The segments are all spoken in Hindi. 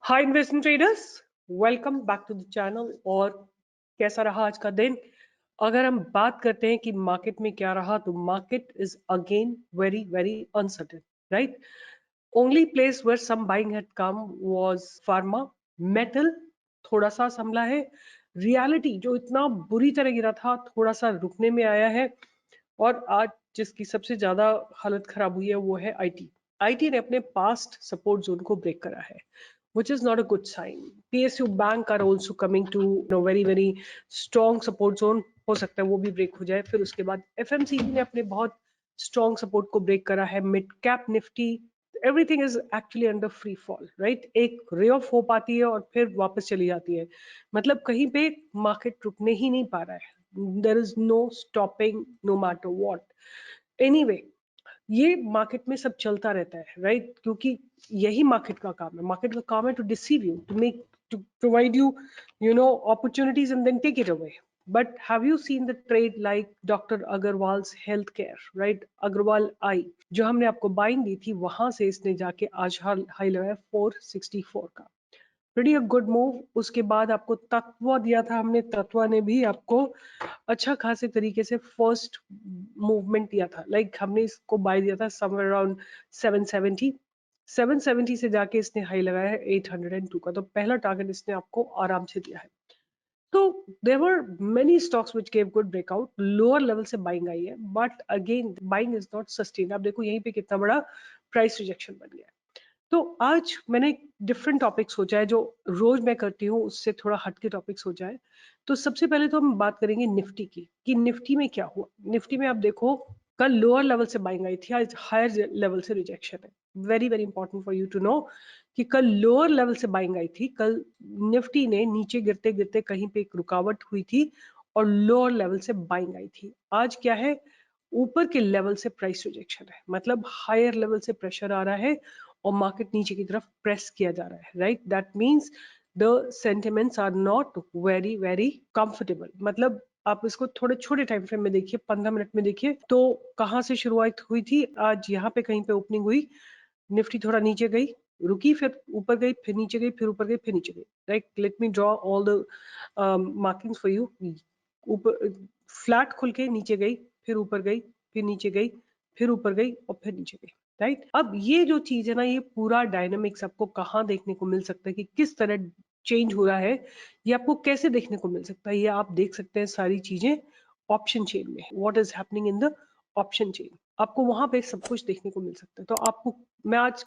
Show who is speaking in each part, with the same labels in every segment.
Speaker 1: Hi investment traders, welcome back to the channel. और कैसा रहा आज का दिन? अगर हम बात करते हैं कि मार्केट में क्या रहा, तो market is again very very uncertain, right? Only place where some buying had come was pharma. Metal थोड़ा सा संभला है। रियलिटी जो इतना बुरी तरह गिरा था, थोड़ा सा रुकने में आया है। और आज जिसकी सबसे ज्यादा हालत खराब हुई है वो है आईटी। आईटी ने अपने पास्ट सपोर्ट जोन को ब्रेक करा है, which is not a good sign. PSU bank are also coming to very very strong support zone. हो सकता है वो भी ब्रेक हो जाए। फिर उसके बाद FMCG ने अपने बहुत स्ट्रॉन्ग सपोर्ट को ब्रेक करा है। Mid cap Nifty, everything is actually under free fall, right? एक रे ऑफ होप आती है और फिर वापस चली जाती है। मतलब कहीं पे मार्केट रुकने ही नहीं पा रहा है। There is no stopping no matter what. Anyway, ये मार्केट में सब चलता रहता है, राइट? क्योंकि यही मार्केट का काम है। मार्केट का काम है to deceive you, to make, to provide you opportunities and then take it away. But have you seen the trade like Dr. Agarwal's healthcare, right? Agarwal आई जो हमने आपको बाइंग दी थी, वहां से इसने जाके आज हाई लगाया 464 का। pretty a good move. उसके बाद आपको तत्व दिया था हमने, तत्व ने भी आपको अच्छा खासे तरीके से फर्स्ट मूवमेंट दिया था। हमने इसको बाय दिया था समवेयर अराउंड 770। 770 से जाके इसने हाई लगाया है 802 का। तो पहला टारगेट इसने आपको आराम से दिया है। तो there were many stocks which gave good breakout. Lower level से बाइंग आई है, but again buying is not sustain. आप देखो यहीं पे कितना बड़ा प्राइस रिजेक्शन बन गया है। तो आज मैंने एक डिफरेंट टॉपिक सोचा है, जो रोज मैं करती हूँ उससे थोड़ा हटके टॉपिक सोचा है। तो सबसे पहले तो हम बात करेंगे निफ्टी की, कि निफ्टी में क्या हुआ। निफ्टी में आप देखो, कल लोअर लेवल से बाइंग आई थी, आज हायर लेवल से रिजेक्शन है। Very very important for you to know कि कल लोअर लेवल से बाइंग आई थी। कल निफ्टी ने नीचे गिरते गिरते कहीं पे एक रुकावट हुई थी और लोअर लेवल से बाइंग आई थी। आज क्या है, ऊपर के लेवल से प्राइस रिजेक्शन है। मतलब हायर लेवल से प्रेशर आ रहा है और मार्केट नीचे की तरफ प्रेस किया जा रहा है, right? That means the sentiments are not very very comfortable. मतलब आप इसको थोड़े छोटे टाइम फ्रेम में देखिए, 15 मिनट में देखिए। तो कहां से शुरुआत हुई थी? आज यहाँ पे कहीं पे ओपनिंग हुई, निफ्टी थोड़ा नीचे गई, रुकी, फिर ऊपर गई, फिर नीचे गई, फिर ऊपर गई, फिर नीचे गई, right? Let me draw all the markings for you. ऊपर फ्लैट खुल के नीचे गई, फिर ऊपर गई, फिर नीचे गई, फिर ऊपर गई और फिर नीचे गई, राइट? अब ये जो चीज है ना, ये पूरा डायनामिक्स आपको कहाँ देखने को मिल सकता है कि किस तरह चेंज हो रहा है, ये आपको कैसे देखने को मिल सकता है? ये आप देख सकते हैं सारी चीजें ऑप्शन चेन में। What is happening in the option chain, आपको वहां पे सब कुछ देखने को मिल सकता है। तो आपको मैं आज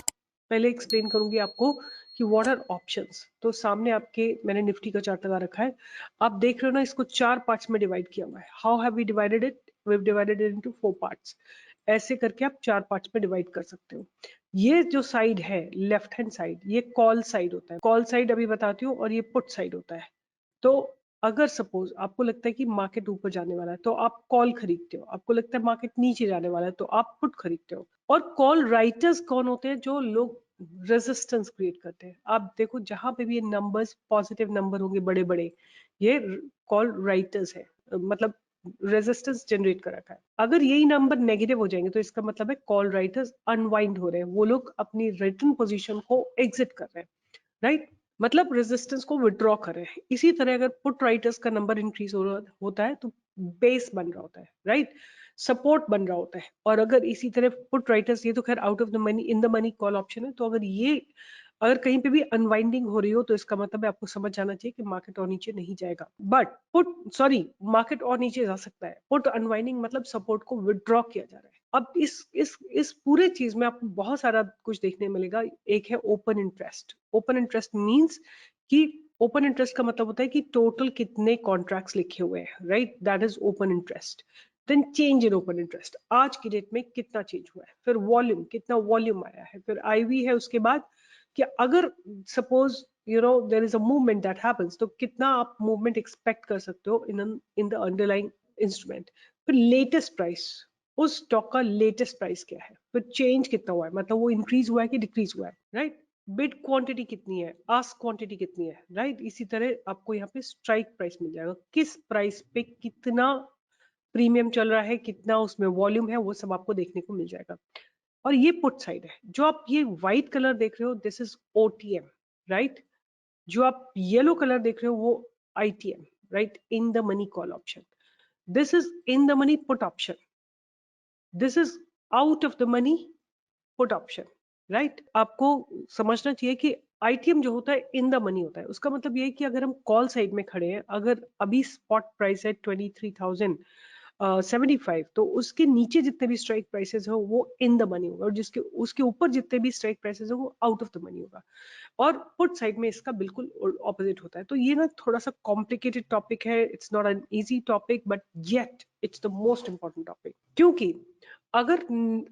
Speaker 1: पहले एक्सप्लेन करूंगी आपको कि व्हाट आर ऑप्शंस। तो सामने आपके मैंने निफ्टी का चार्ट लगा रखा है। आप देख रहे हो ना, इसको 4 पार्ट्स में डिवाइड किया हुआ है। How have we divided it? We have divided it into 4 parts. ऐसे करके आप 4 पार्ट्स में डिवाइड कर सकते हो। ये जो साइड है, लेफ्ट हैंड साइड, ये कॉल साइड होता है। कॉल साइड अभी बताती हूँ। और ये पुट साइड होता है। तो अगर सपोज आपको लगता है कि मार्केट ऊपर जाने वाला है तो आप कॉल खरीदते हो। आपको लगता है मार्केट नीचे जाने वाला है तो आप पुट खरीदते हो। और कॉल राइटर्स कौन होते हैं? जो लोग रेजिस्टेंस क्रिएट करते हैं। आप देखो जहां पे भी ये नंबर्स पॉजिटिव नंबर होंगे बड़े बड़े, ये कॉल राइटर्स है। मतलब रेजिस्टेंस जनरेट कर रखा है। अगर यही नंबर नेगेटिव हो जाएंगे तो इसका मतलब है कॉल राइटर्स अनवाइंड हो रहे हैं। वो लोग अपनी रिटर्न पोजीशन को एग्जिट कर रहे हैं, राइट? मतलब रेजिस्टेंस को विड्रॉ कर रहे हैं। इसी तरह अगर पुट राइटर्स का नंबर इंक्रीज होता है तो बेस बन रहा होता है, राइट? सपोर्ट बन रहा होता है। और अगर इसी तरह पुट राइटर्स, ये तो खैर out of the money in the money call option है। तो अगर कहीं पे भी अनवाइंडिंग हो रही हो तो इसका मतलब है आपको समझ जाना चाहिए कि मार्केट और नीचे नहीं जाएगा। बट मार्केट और नीचे जा सकता है। पुट अनवाइंडिंग मतलब सपोर्ट को विड्रॉ किया जा रहा है। अब इस पूरे चीज में आपको बहुत सारा कुछ देखने मिलेगा। एक है open interest. Open interest means कि ओपन इंटरेस्ट का मतलब होता है कि टोटल कितने कॉन्ट्रैक्ट्स लिखे हुए हैं, right? That is open interest. Then change in open interest, आज की डेट में कितना चेंज हुआ है। फिर वॉल्यूम, कितना वॉल्यूम आया है। फिर आईवी है उसके बाद, कि अगर suppose there is a movement that happens, तो कितना आप मूवमेंट एक्सपेक्ट कर सकते हो इन द अंडरलाइंग इंस्ट्रूमेंट। फिर लेटेस्ट प्राइस, उस स्टॉक का लेटेस्ट प्राइस क्या है। फिर चेंज कितना हुआ है, मतलब वो इंक्रीज हुआ है कि डिक्रीज हुआ है, राइट? बिड क्वांटिटी कितनी है, आस्क क्वांटिटी कितनी है, राइट? इसी तरह आपको यहाँ पे स्ट्राइक प्राइस मिल जाएगा। किस प्राइस पे कितना प्रीमियम चल रहा है, कितना उसमें वॉल्यूम है, वो सब आपको देखने को मिल जाएगा। और ये पुट साइड है। जो आप ये व्हाइट कलर देख रहे हो, दिस इज ओटीएम, राइट? जो आप येलो कलर देख रहे हो वो ITM, right, in the money call option. This is in the money put option. This is out of the money put option, right. आपको समझना चाहिए कि ITM जो होता है इन द मनी होता है. उसका मतलब ये है कि अगर हम कॉल साइड में खड़े हैं, अगर अभी स्पॉट प्राइस है 23,075, तो उसके नीचे जितने भी स्ट्राइक प्राइसेस हो वो इन द मनी होगा, और जिसके उसके ऊपर जितने भी स्ट्राइक प्राइसेस हो वो आउट ऑफ द मनी होगा. और पुट साइड में इसका बिल्कुल ऑपोजिट होता है. तो ये ना थोड़ा सा कॉम्प्लिकेटेड टॉपिक है. It's not an easy topic, but yet it's the most important topic. क्योंकि अगर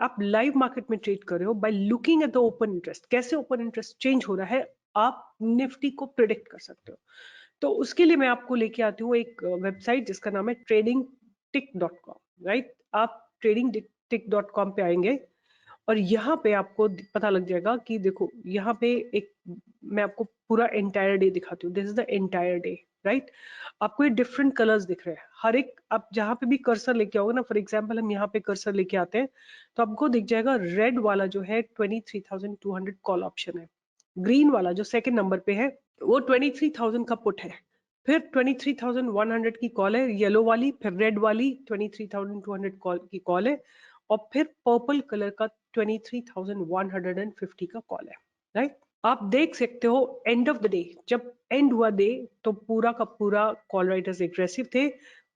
Speaker 1: आप लाइव मार्केट में ट्रेड कर रहे हो by looking at the open interest, कैसे ओपन इंटरेस्ट चेंज हो रहा है, आप निफ्टी को प्रिडिक्ट कर सकते हो. तो उसके लिए मैं आपको लेके आती हूँ एक वेबसाइट जिसका नाम है tradingtick.com, राइट. आप tradingtick.com पे आएंगे और यहाँ पे आपको पता लग जाएगा कि देखो यहाँ पे एक, मैं आपको पूरा एंटायर डे दिखाती हूँ. This is the entire day, right. आपको ये डिफरेंट कलर्स दिख रहे हैं. हर एक आप जहाँ पे भी कर्सर लेके आओगे ना, फॉर एग्जांपल हम यहाँ पे कर्सर लेके आते हैं तो आपको दिख जाएगा रेड वाला जो है 23,200 कॉल ऑप्शन है. ग्रीन वाला जो सेकंड नंबर पे है वो 23,000 का पुट है. फिर 23,100 की कॉल है येलो वाली. फिर रेड वाली 23,200 कॉल की कॉल है. और फिर पर्पल कलर का 23,150 का कॉल है, राइट. आप देख सकते हो एंड ऑफ द डे, जब एंड हुआ डे, तो पूरा का पूरा कॉल राइटर्स एग्रेसिव थे,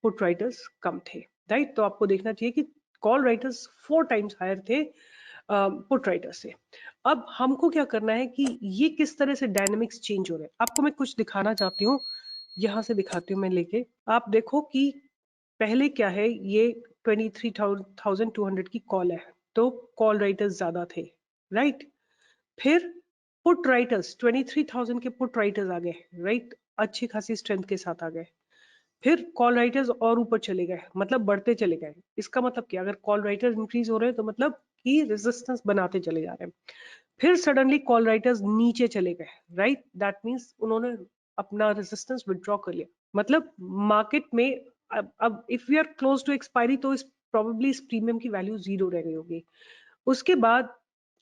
Speaker 1: पुट राइटर्स कम थे, राइट. तो आपको देखना चाहिए कि कॉल राइटर्स 4 टाइम्स हायर थे पुट राइटर्स से. अब हमको क्या करना है कि ये किस तरह से डायनेमिक्स चेंज हो रहे हैं, आपको मैं कुछ दिखाना चाहती हूँ. यहाँ से दिखाती हूँ मैं लेके. आप देखो कि पहले क्या है, ये 23,200 की कॉल है, तो कॉल राइटर्स ज्यादा थे, राइट. फिर पुट राइटर्स 23,000 के पुट राइटर्स आ गए, राइट, अच्छी खासी स्ट्रेंथ के साथ आ गए. फिर कॉल राइटर्स और ऊपर चले गए, मतलब बढ़ते चले गए. इसका मतलब क्या, अगर कॉल राइटर्स इंक्रीज हो रहे हैं तो मतलब कि रेजिस्टेंस बनाते चले जा रहे हैं. फिर सडनली कॉल राइटर्स नीचे चले गए, राइट. दैट मीन्स उन्होंने अपना रेजिस्टेंस विड्रॉ कर लिया. मतलब मार्केट में अब if we are close to expiry तो इस प्रोबेबली इस प्रीमियम की वैल्यू जीरो रह गई होगी. उसके बाद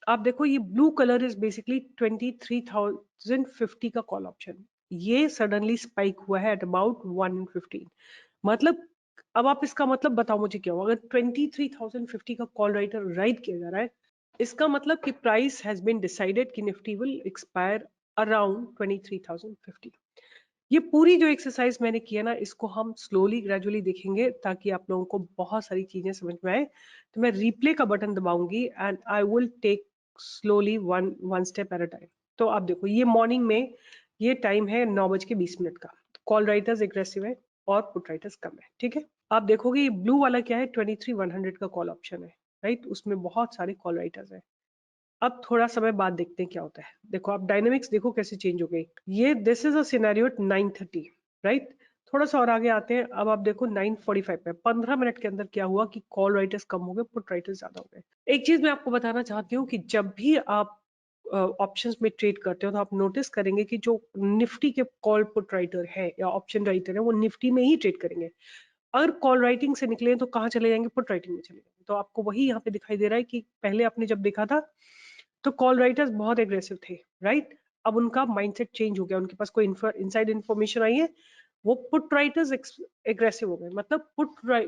Speaker 1: आप देखो ये ब्लू कलर इज बेसिकली 23,050 का कॉल ऑप्शन. ये सडनली स्पाइक हुआ है एट अबाउट 115. मतलब अब आप इसका मतलब बताओ मुझे क्या हो, अगर 23,050 का कॉल राइटर राइट किया जा रहा है, इसका मतलब कि प्राइस हैज बीन डिसाइडेड कि निफ्टी विल एक्सपायर अराउंड 23,050. ये पूरी जो एक्सरसाइज मैंने किया ना, इसको हम स्लोली ग्रेजुअली देखेंगे ताकि आप लोगों को बहुत सारी चीजें समझ में आए. तो मैं रिप्ले का बटन दबाऊंगी and I will take slowly one one step at a time. तो आप देखो ये मॉर्निंग में ये टाइम है 9:20 का. कॉल राइटर्स एग्रेसिव है और पुट राइटर्स कम है, ठीक है. आप देखोगे ये ब्लू वाला क्या है, 23,100 का कॉल ऑप्शन है, राइट. उसमें बहुत सारे कॉल राइटर्स है. अब थोड़ा समय बाद देखते हैं क्या होता है. देखो आप डायनेमिक्स देखो कैसे चेंज हो गई. ये this is a scenario at 9:30, right. थोड़ा सा और आगे आते हैं. अब आप देखो 9:45 पे 15 मिनट के अंदर क्या हुआ कि कॉल राइटर्स कम हो गए, पुट राइटर्स ज्यादा हो गए. एक चीज मैं आपको बताना चाहती हूँ कि जब भी आप ऑप्शंस में ट्रेड करते हो तो आप नोटिस करेंगे कि जो निफ्टी के कॉल पुट राइटर है या ऑप्शन राइटर है वो निफ्टी में ही ट्रेड करेंगे. अगर कॉल राइटिंग से निकले तो कहाँ चले जाएंगे, पुट राइटिंग में चले जाएंगे. तो आपको वही यहाँ पे दिखाई दे रहा है कि पहले आपने जब देखा था तो कॉल राइटर्स बहुत एग्रेसिव थे, राइट. अब उनका माइंडसेट चेंज हो गया, उनके पास कोई इनसाइड इन्फॉर्मेशन आई है, वो पुट राइटर्स एग्रेसिव हो गए. मतलब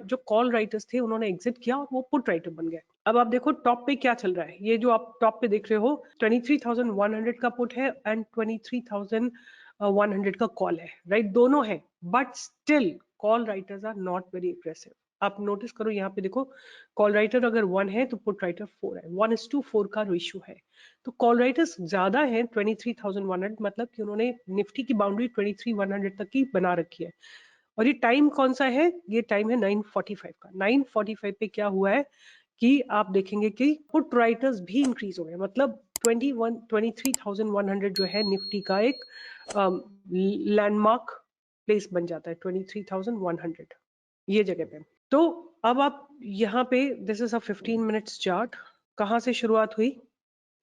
Speaker 1: जो कॉल राइटर्स थे उन्होंने एग्जिट किया और वो पुट राइटर बन गए. अब आप देखो टॉप पे क्या चल रहा है. ये जो आप टॉप पे देख रहे हो 23,100 का पुट है एंड 23,100 का कॉल है, राइट. दोनों है but still call writers are not very aggressive. आप नोटिस करो यहाँ पे देखो, कॉल राइटर अगर 1 है तो पुट राइटर 4 है. 1:4 का रेशियो है. तो कॉल राइटर्स ज्यादा है 23,100, मतलब कि उन्होंने निफ्टी की बाउंड्री 23,100 तक की बना रखी है. और ये टाइम कौन सा है, ये टाइम है 9:45 का. 9:45 पे क्या हुआ है कि आप देखेंगे कि पुट राइटर्स भी इंक्रीज हो गए. मतलब 23,100 जो है निफ्टी का एक लैंडमार्क प्लेस बन जाता है 23,100 ये जगह पे. तो अब आप यहाँ पे this is a 15 minutes chart. कहाँ से शुरुआत हुई,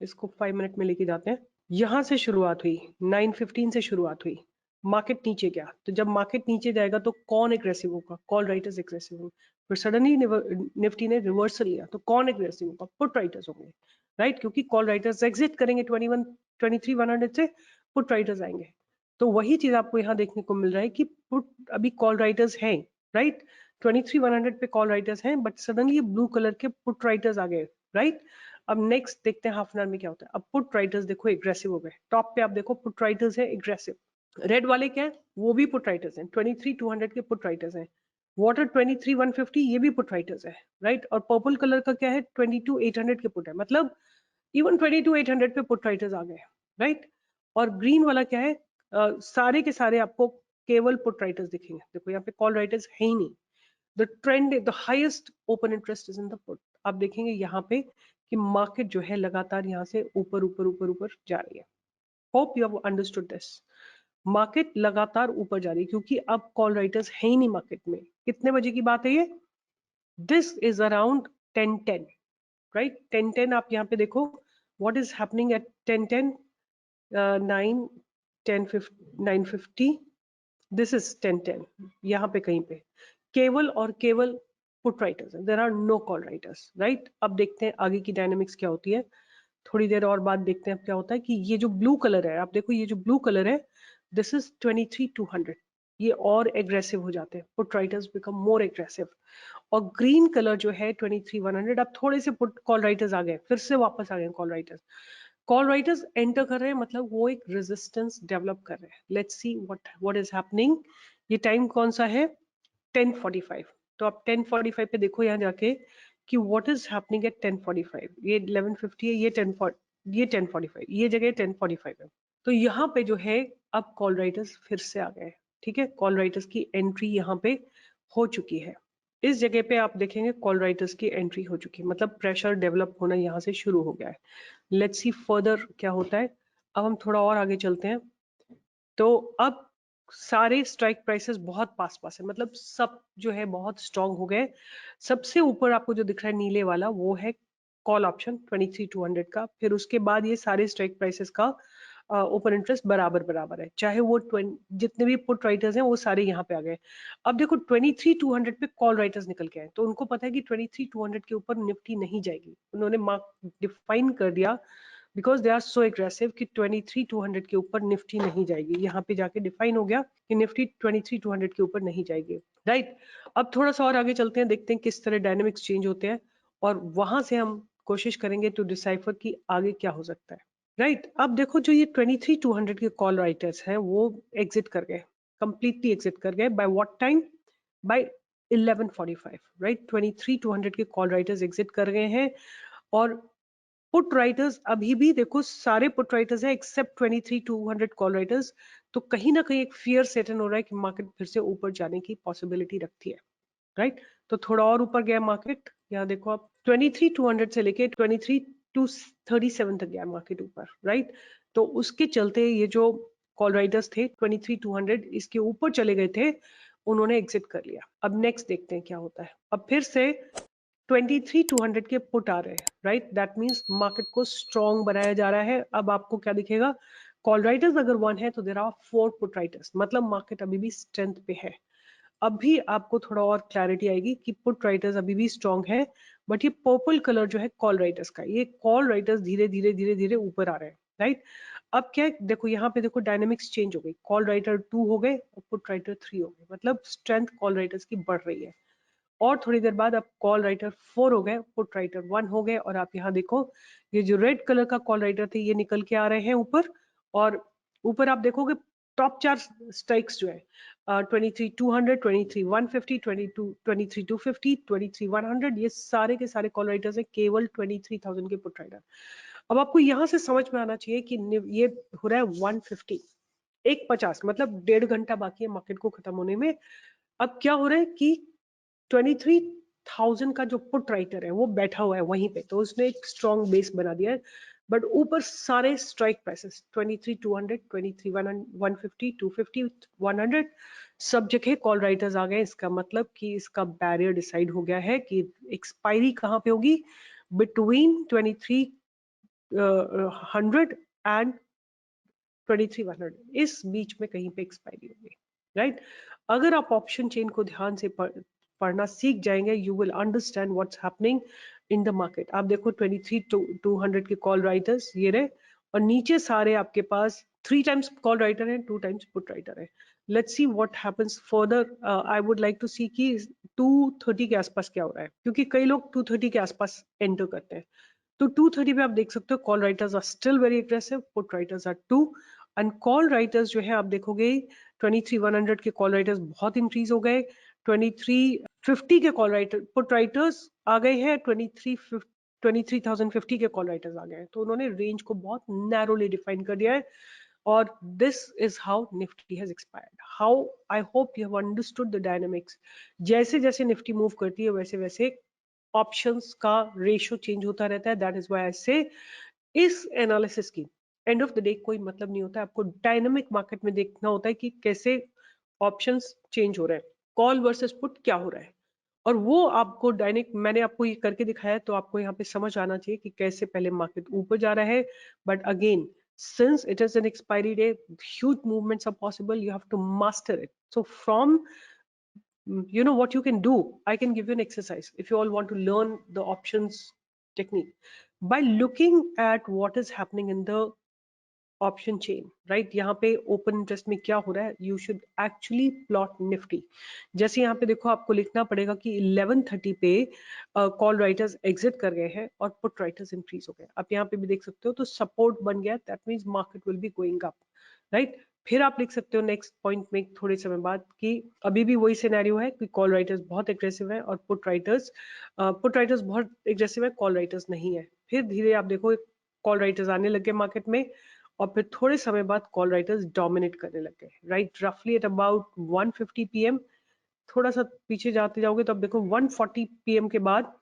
Speaker 1: इसको 5 मिनट में लेके जाते हैं. यहाँ से शुरुआत हुई, 9:15 से शुरुआत हुई. मार्केट नीचे गया, तो जब मार्केट नीचे जाएगा तो कौन एग्रेसिव होगा, कॉल राइटर्स एग्रेसिव होंगे. फिर सडनली निफ्टी ने रिवर्सल लिया तो कौन एग्रेसिव होगा, पुट राइटर्स होंगे, राइट. क्योंकि कॉल राइटर्स एग्जिट करेंगे 23,100 से, पुट राइटर्स आएंगे. तो वही चीज आपको यहाँ देखने को मिल रहा है कि पुट अभी कॉल राइटर्स हैं, राइट, 23,100 पे कॉल राइटर्स हैं, बट सडनली ये ब्लू कलर के पुट राइटर्स आ गए, राइट। अब नेक्स्ट देखते हैं हाफ एन आवर में क्या होता है। अब पुट राइटर्स देखो एग्रेसिव हो गए, टॉप पे आप देखो पुट राइटर्स है एग्रेसिव। रेड वाले क्या है, वो भी पुट राइटर्स हैं, 23,200 के पुट राइटर्स हैं। वाटर 23,150 ये भी पुट राइटर्स है, राइट। और पर्पल कलर का क्या है, 22,800 के पुट है, मतलब इवन 22,800 पे पुट राइटर्स आ गए, राइट। और ग्रीन वाला क्या है, सारे के सारे आपको केवल पुट राइटर्स दिखेंगे। देखो यहाँ पे कॉल राइटर्स है ही नहीं। The trend, the highest open interest is in the put. आप देखेंगे यहाँ पे कि मार्केट जो है लगातार यहाँ से ऊपर ऊपर ऊपर ऊपर जा रही है। Hope you have understood this. Market लगातार ऊपर जा रही है क्योंकि अब कॉल राइटर्स है ही नहीं मार्केट में। कितने बजे की बात है ये, दिस इज अराउंड 10:10, राइट। 10:10 आप यहाँ पे देखो what is happening at 10:10, 9, 9:50, this is 10:10। यहाँ पे कहीं पे केवल और केवल पुट राइटर्स है, there are no call writers, right. अब देखते हैं आगे की डायनेमिक्स क्या होती है, थोड़ी देर और बाद देखते हैं अब क्या होता है कि ये जो ब्लू कलर है, आप देखो ये जो ब्लू कलर है, दिस इज 23,200, ये और एग्रेसिव हो जाते हैं, put writers become more aggressive. और ग्रीन कलर जो है 23,100, अब थोड़े से पुट कॉल राइटर्स आ गए, फिर से वापस आ गए call writers. Call writers enter कर रहे हैं, मतलब वो एक रेजिस्टेंस डेवलप कर रहे हैं। Let's see what is happening. ये टाइम कौन सा है, 10:45। तो आप 10:45 पे देखो यहाँ जाके कि व्हाट इज हैपनिंग एट 10:45। ये 11:50 है, ये 10:45, ये जगह 10:45 है। तो यहाँ पे जो है अब कॉल राइटर्स फिर से आ गए, ठीक है। कॉल राइटर्स की एंट्री यहाँ पे हो चुकी है। इस जगह पे आप देखेंगे कॉल राइटर्स की एंट्री हो चुकी है, मतलब प्रेशर डेवलप होना यहाँ से शुरू हो गया है। लेट्स सी फर्दर क्या होता है। अब हम थोड़ा और आगे चलते हैं। तो अब सारे स्ट्राइक प्राइसेस बहुत पास पास है, मतलब सब जो है बहुत स्ट्रांग हो गए। सबसे ऊपर आपको जो दिख रहा है नीले वाला, वो है कॉल ऑप्शन 23,200 का। फिर उसके बाद ये सारे स्ट्राइक प्राइसेस का ओपन इंटरेस्ट बराबर बराबर है, चाहे वो जितने भी पुट राइटर्स हैं वो सारे यहाँ पे आ गए। अब देखो 23,200 पे कॉल राइटर्स निकल के आए, तो उनको पता है कि 23,200 के ऊपर निफ्टी नहीं जाएगी। उन्होंने मार्क डिफाइन कर दिया because they are so aggressive कि 23,200 के ऊपर निफ्टी नहीं जाएगी। यहाँ पे जाके डिफाइन हो गया कि निफ्टी 23,200 के ऊपर नहीं जाएगी, राइट। अब थोड़ा सा और आगे चलते हैं, देखते हैं किस तरह डायनेमिक्स चेंज होते हैं, और वहां से हम कोशिश करेंगे टू डिसाइफर कि आगे क्या हो सकता है, राइट। अब देखो जो ये 23,200 के कॉल राइटर्स हैं वो एग्जिट कर गए, कंप्लीटली एग्जिट कर गए। By what time, by 11:45, right. 23,200 के कॉल राइटर्स एग्जिट कर गए हैं। और पुट राइटर्स अभी भी देखो सारे पुट राइटर्स हैं एक्सेप्ट 23,200 कॉल राइटर्स। तो कहीं ना कहीं एक फियर सेट इन हो रहा है कि मार्केट फिर से ऊपर जाने की पॉसिबिलिटी रखती है, राइट। तो थोड़ा और ऊपर गया मार्केट, यहाँ देखो आप 23,200 से लेके 23,237 तक गया मार्केट ऊपर, राइट। तो उसके चलते ये जो कॉल राइटर्स थे 23,200 इसके ऊपर चले गए थे, उन्होंने एग्जिट कर लिया। अब नेक्स्ट देखते हैं क्या होता है। अब फिर से 23,200 के पुट आ रहे हैं, राइट। दैट मीन्स मार्केट को स्ट्रॉन्ग बनाया जा रहा है। अब आपको क्या दिखेगा, कॉल राइटर्स अगर 1 है तो देयर आर 4 पुट राइटर्स, मतलब मार्केट अभी भी स्ट्रेंथ पे है। अब भी आपको थोड़ा और क्लैरिटी आएगी कि पुट राइटर्स अभी भी स्ट्रॉन्ग है, बट ये पर्पल कलर जो है कॉल राइटर्स का, ये कॉल राइटर्स धीरे धीरे धीरे धीरे ऊपर आ रहे हैं, राइट। अब क्या है, देखो यहाँ पे देखो डायनेमिक्स चेंज हो गई, कॉल राइटर 2 हो गए और पुट राइटर 3 हो गए, मतलब स्ट्रेंथ कॉल राइटर्स की बढ़ रही है। और थोड़ी देर बाद अब कॉल राइटर 4 हो गए, पुट राइटर 1 हो गए। और आप यहाँ देखो ये जो रेड कलर का कॉल राइटर थे ये निकल के आ रहे हैं ऊपर। और ऊपर आप देखोगे टॉप 4 स्ट्राइक्स जो है 23,200, 23,150, 23,250, 23,100, ये सारे के सारे कॉल राइटर्स है केवल 23,000 के पुट राइटर। अब आपको यहाँ से समझ में आना चाहिए कि ये हो रहा है 150, 150, मतलब 1.5 घंटा बाकी है मार्केट को खत्म होने में। अब क्या हो रहा है कि 23,000 का जो पुट राइटर है वो बैठा हुआ है वहीं पे, तो उसने एक स्ट्रॉन्ग बेस बना दिया है। बट ऊपर सारे स्ट्राइक प्राइसेस 23,200, 23,150, 250, 100, सब जगह कॉल राइटर्स आ गए। इसका मतलब कि इसका बैरियर डिसाइड हो गया है कि एक्सपायरी कहाँ पे होगी, बिटवीन 2300 एंड 23,100, इस बीच में कहीं पे एक्सपायरी होगी, राइट। अगर आप ऑप्शन चेन को ध्यान से पढ़ना सीख जाएंगे, you will understand what's happening in the market. आप देखो 23,200 के कॉल राइटर्स ये रहे, और नीचे सारे आपके पास 3 टाइम्स कॉल राइटर है, 2 टाइम्स पुट राइटर है। Let's see what happens further. I would like to see कि 230 के आसपास क्या हो रहा है, क्योंकि कई लोग 230 के आसपास एंटर करते हैं। तो 230 पे आप देख सकते हो call writers are still very aggressive, put writers are 2, and call writers जो है आप देखोगे 23,100 के कॉल राइटर्स बहुत इंक्रीज हो गए, 2350 के कॉल राइटर पुट राइटर्स आ गए हैं, 23,050 के कॉल राइटर्स आ गए हैं। तो उन्होंने रेंज को बहुत नैरोली डिफाइन कर दिया है, और this is how Nifty has expired. How I hope you have understood the dynamics. जैसे जैसे निफ्टी मूव करती है वैसे वैसे ऑप्शंस का रेशियो चेंज होता रहता है। दैट इज व्हाई आई से इस एनालिसिस की एंड ऑफ द डे कोई मतलब नहीं होता है। आपको डायनामिक मार्केट में देखना होता है कि कैसे ऑप्शंस चेंज हो रहे हैं, कॉल वर्सेस पुट क्या हो रहा है, और वो आपको डायनेमिक मैंने आपको ये करके दिखाया है। तो आपको यहाँ पे समझ आना चाहिए कि कैसे पहले मार्केट ऊपर जा रहा है, but again since it is an expiry day, huge movements are possible. You have to master it. So from you know what you can do, I can give you an exercise if you all want to learn the options technique by looking at what is happening in the option chain, right. यहाँ पे ओपन इंटरेस्ट में क्या हो रहा है, you should actually plot Nifty. जैसे यहाँ पे देखो आपको लिखना पड़ेगा कि 11:30 पे कॉल राइटर्स एग्जिट कर गए हैं और पुट राइटर्स इंक्रीज हो गए। आप यहाँ पे भी देख सकते हो, तो सपोर्ट बन गया, that means market will be going up, right. फिर आप लिख सकते हो नेक्स्ट पॉइंट में थोड़े समय बाद कि अभी भी वही सिनेरियो है कि कॉल राइटर्स बहुत एग्रेसिव है और पुट राइटर्स बहुत एग्रेसिव है, कॉल राइटर्स नहीं है। फिर धीरे आप देखो कॉल राइटर्स आने लगे मार्केट में, और फिर थोड़े समय बाद कॉल राइटर्स डोमिनेट करने लग गए, राइट। रफली एट अबाउट 1:50 PM, थोड़ा सा पीछे जाते जाओगे तो अब देखो 1:40 PM के बाद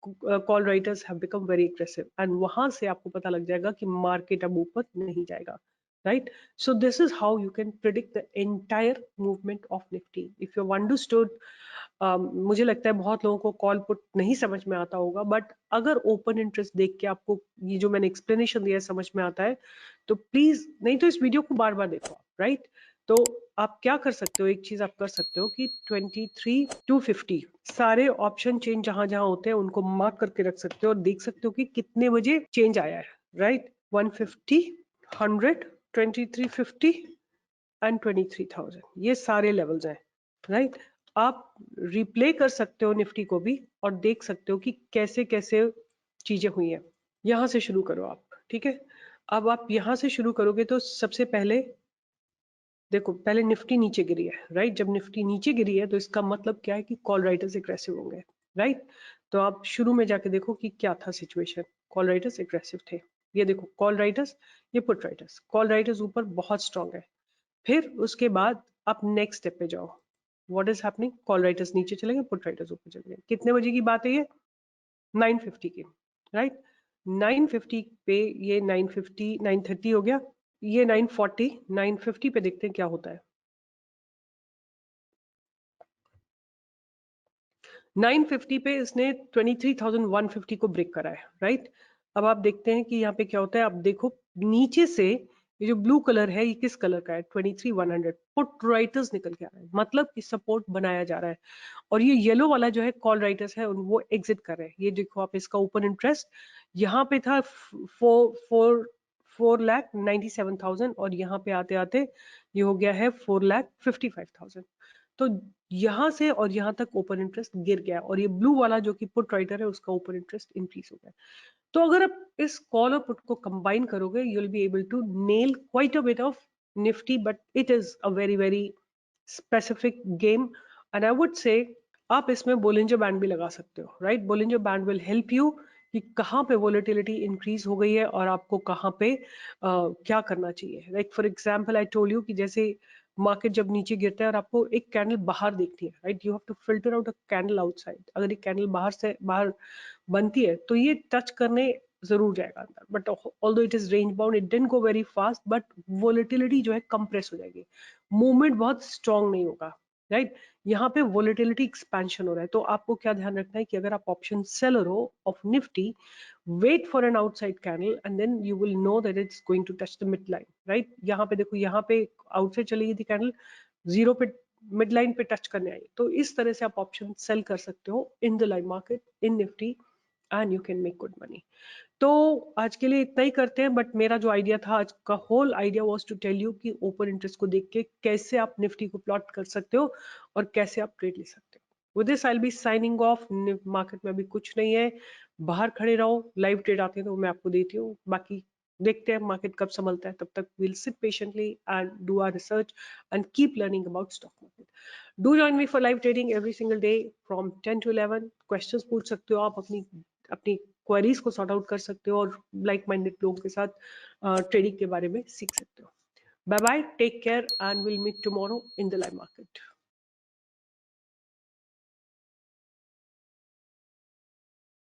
Speaker 1: call writers have become very aggressive, and वहां से आपको पता लग जाएगा कि मार्केट अब ऊपर नहीं जाएगा, right. So this is how you can predict the entire movement of Nifty if you understood. मुझे लगता है बहुत लोगों को कॉल पुट नहीं समझ में आता होगा, बट अगर ओपन इंटरेस्ट देख के आपको ये जो मैंने एक्सप्लेनेशन दिया है समझ में आता है, तो प्लीज, नहीं तो इस वीडियो को बार बार देखो आप, राइट। तो आप क्या कर सकते हो, एक चीज आप कर सकते हो कि 23,250 सारे ऑप्शन चेंज जहां जहां होते हैं उनको मार्क करके रख सकते हो और देख सकते हो कि कितने बजे चेंज आया है, राइट। 150, 100, 2350 एंड 23,000, ये सारे लेवल्स हैं, राइट। आप रिप्ले कर सकते हो निफ्टी को भी और देख सकते हो कि कैसे कैसे चीजें हुई हैं। यहां से शुरू करो आप, ठीक है। अब आप यहां से शुरू करोगे तो सबसे पहले देखो, पहले निफ्टी नीचे गिरी है, राइट। जब निफ्टी नीचे गिरी है तो इसका मतलब क्या है कि कॉल राइटर्स एग्रेसिव होंगे, राइट। तो आप शुरू में जाके देखो कि क्या था सिचुएशन, कॉल राइटर्स एग्रेसिव थे। ये देखो कॉल राइटर्स, ये पुट राइटर्स, कॉल राइटर्स ऊपर बहुत स्ट्रांग है। फिर उसके बाद आप नेक्स्ट स्टेप पे जाओ, what is happening, call writers नीचे चले गए, पुट राइटर्स ऊपर चले गए। कितने बजे की बात है ये, 9:50 की, राइट। 9:50 पे ये 9:50 9:30 हो गया, ये 9:40 9:50 पे देखते हैं क्या होता है। 9:50 पे इसने 23,150 को ब्रेक करा है, राइट। अब आप देखते हैं कि यहाँ पे क्या होता है। आप देखो नीचे से ये जो ब्लू कलर है ये किस कलर का है, 23,100 पुट राइटर्स निकल के आ रहा है, मतलब कि सपोर्ट बनाया जा रहा है। और ये येलो वाला जो है कॉल राइटर्स है वो एग्जिट कर रहे हैं। ये देखो आप, इसका ओपन इंटरेस्ट यहाँ पे था 4,97,000 और यहाँ पे आते आते ये हो गया है 4,55,000। तो यहाँ से और यहाँ तक ओपन इंटरेस्ट गिर गया, और ये ब्लू वाला जो कि पुट राइटर है उसका ओपन इंटरेस्ट इंक्रीज हो गया। तो अगर आप इस कॉल और पुट को कंबाइन करोगे, you will be able to nail quite a bit of Nifty, but it is a very very specific game. And I would say आप इसमें बोलिंजर बैंड भी लगा सकते हो, राइट। Bollinger band will help you कि कहाँ पे वोलेटिलिटी इंक्रीज हो गई है और आपको कहाँ पे क्या करना चाहिए। Like for example I told you कि जैसे मार्केट जब नीचे गिरता है और आपको एक कैंडल बाहर देखनी है, right, you have to filter out a candle outside. अगर एक कैंडल बाहर बनती है तो ये टच करने जरूर जाएगा अंदर, but although it is range bound, it didn't go very fast, but volatility जो है कंप्रेस हो जाएगी, मूवमेंट बहुत स्ट्रांग नहीं होगा, राइट। यहाँ पे वोलेटिलिटी एक्सपेंशन हो रहा है। तो आपको क्या ध्यान रखना है कि अगर आप ऑप्शन सेलर हो of Nifty, wait for an outside candle and then you will know that it's going to touch the midline, right। यहाँ पे देखो, यहाँ पे आउटसाइड चली गई थी कैंडल, जीरो पे मिड लाइन पे टच करने आई। तो इस तरह से आप ऑप्शन सेल कर सकते हो in the live market in Nifty, and you can make good money. तो आज के लिए इतना ही करते हैं, बट मेरा जो आइडिया था आज का whole idea was to tell you कि ओपन इंटरेस्ट को देख के कैसे आप निफ्टी को प्लॉट कर सकते हो और कैसे आप ट्रेड ले सकते हो। With this I will be signing off. Market में अभी कुछ नहीं है, बाहर खड़े रहो, लाइव ट्रेड आते हैं तो मैं आपको देती हूँ, बाकी देखते हैं मार्केट कब संभलता है। तब तक will sit patiently and do our research and keep learning about stock market. Do join me for live trading every single day from 10 to 11। Questions पूछ सकते हो आप, अपनी अपनी क्वेरीज को सॉर्ट आउट कर सकते हो और लाइक माइंडेड लोगों के साथ ट्रेडिंग के बारे में सीख सकते हो। Bye bye, take care and will meet tomorrow in the live market.